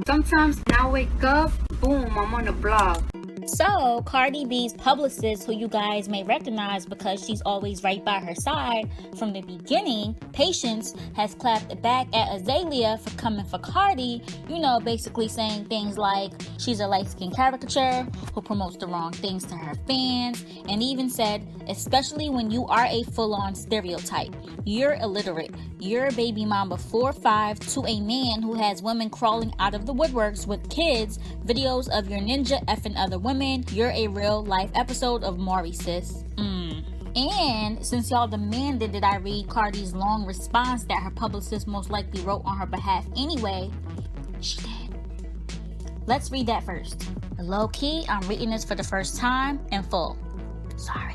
Sometimes I wake up, boom, I'm on a blog. So, Cardi B's publicist, who you guys may recognize because she's always right by her side from the beginning, Patience, has clapped back at Azealia for coming for Cardi, basically saying things like she's a light-skinned caricature who promotes the wrong things to her fans, and even said, especially when you are a full-on stereotype, you're illiterate, you're a baby mama 4'5" to a man who has women crawling out of the woodworks with kids, videos of your ninja effing other women. You're a real life episode of Maury, sis. And since y'all demanded that I read Cardi's long response that her publicist most likely wrote on her behalf anyway, she did. Let's read that first. Low key, I'm reading this for the first time in full. Sorry.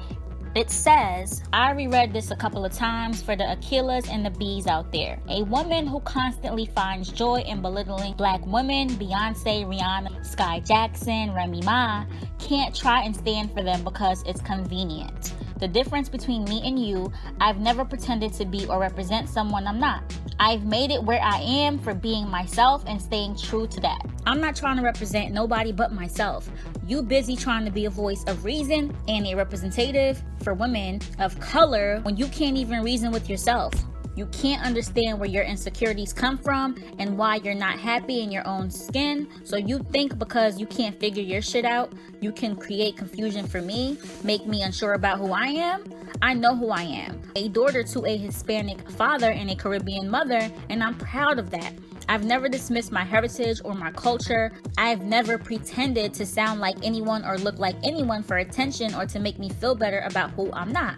It says, I reread this a couple of times for the Achillas and the B's out there. A woman who constantly finds joy in belittling black women, Beyonce, Rihanna, Sky Jackson, Remy Ma, can't try and stand for them because it's convenient. The difference between me and you, I've never pretended to be or represent someone I'm not. I've made it where I am for being myself and staying true to that. I'm not trying to represent nobody but myself. You busy trying to be a voice of reason and a representative for women of color when you can't even reason with yourself. You can't understand where your insecurities come from and why you're not happy in your own skin. So you think because you can't figure your shit out, you can create confusion for me, make me unsure about who I am? I know who I am. A daughter to a Hispanic father and a Caribbean mother, and I'm proud of that. I've never dismissed my heritage or my culture. I've never pretended to sound like anyone or look like anyone for attention or to make me feel better about who I'm not.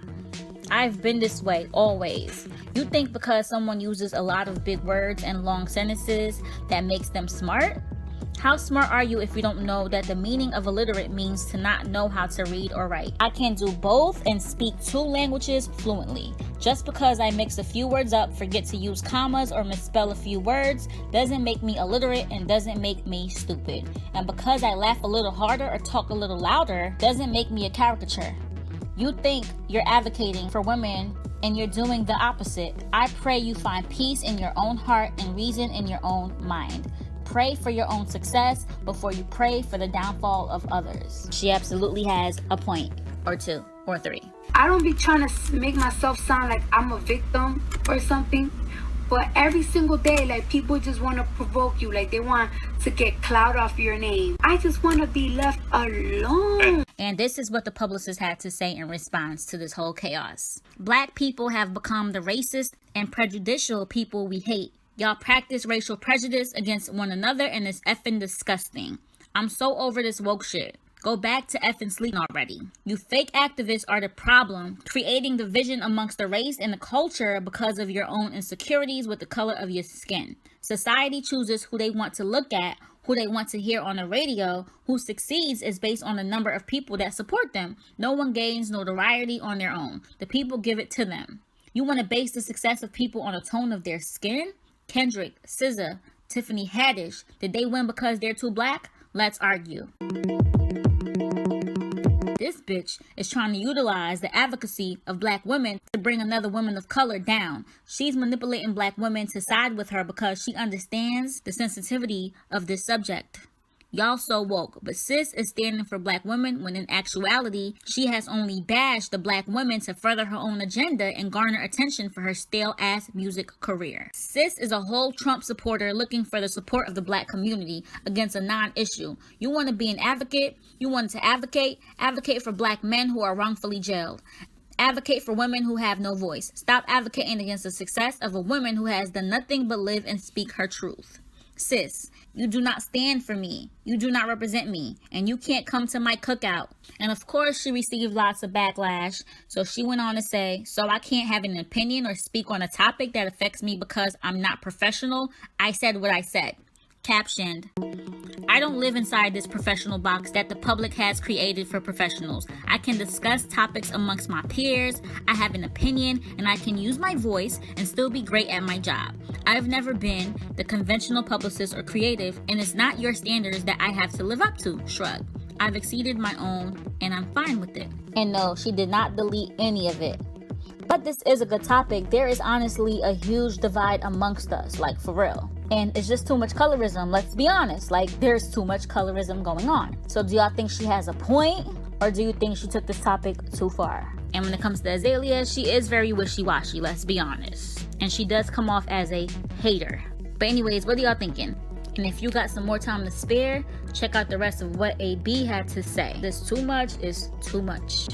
I've been this way always. You think because someone uses a lot of big words and long sentences that makes them smart? How smart are you if you don't know that the meaning of illiterate means to not know how to read or write? I can do both and speak 2 languages fluently. Just because I mix a few words up, forget to use commas, or misspell a few words doesn't make me illiterate and doesn't make me stupid. And because I laugh a little harder or talk a little louder doesn't make me a caricature. You think you're advocating for women and you're doing the opposite. I pray you find peace in your own heart and reason in your own mind. Pray for your own success before you pray for the downfall of others. She absolutely has a point or 2 or 3. I don't be trying to make myself sound like I'm a victim or something, but every single day, like, people just want to provoke you, like they want to get clout off your name. I just want to be left alone. And this is what the publicist had to say in response to this whole chaos. Black people have become the racist and prejudicial people we hate. Y'all practice racial prejudice against one another and it's effing disgusting. I'm so over this woke shit. Go back to effing sleep already. You fake activists are the problem, creating division amongst the race and the culture because of your own insecurities with the color of your skin. Society chooses who they want to look at, who they want to hear on the radio. Who succeeds is based on the number of people that support them. No one gains notoriety on their own. The people give it to them. You want to base the success of people on the tone of their skin? Kendrick, SZA, Tiffany Haddish, did they win because they're too black? Let's argue. This bitch is trying to utilize the advocacy of black women to bring another woman of color down. She's manipulating black women to side with her because she understands the sensitivity of this subject. Y'all so woke, but sis is standing for black women when in actuality, she has only bashed the black women to further her own agenda and garner attention for her stale-ass music career. Sis is a whole Trump supporter looking for the support of the black community against a non-issue. You want to be an advocate? You want to advocate for black men who are wrongfully jailed. Advocate for women who have no voice. Stop advocating against the success of a woman who has done nothing but live and speak her truth. Sis, you do not stand for me. You do not represent me. And you can't come to my cookout. And of course, she received lots of backlash. So she went on to say, so I can't have an opinion or speak on a topic that affects me because I'm not professional. I said what I said. Captioned, I don't live inside this professional box that the public has created for professionals. I can discuss topics amongst my peers. I have an opinion and I can use my voice and still be great at my job. I've never been the conventional publicist or creative, and it's not your standards that I have to live up to. Shrug. I've exceeded my own and I'm fine with it. And no, she did not delete any of it. But this is a good topic. There is honestly a huge divide amongst us, like for real. And it's just too much colorism. Let's be honest. Like, there's too much colorism going on. So do y'all think she has a point? Or do you think she took this topic too far? And when it comes to Azealia, she is very wishy-washy, let's be honest. And she does come off as a hater. But anyways, what are y'all thinking? And if you got some more time to spare, check out the rest of what AB had to say. This too much is too much.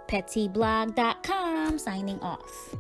PettyBlog.com signing off.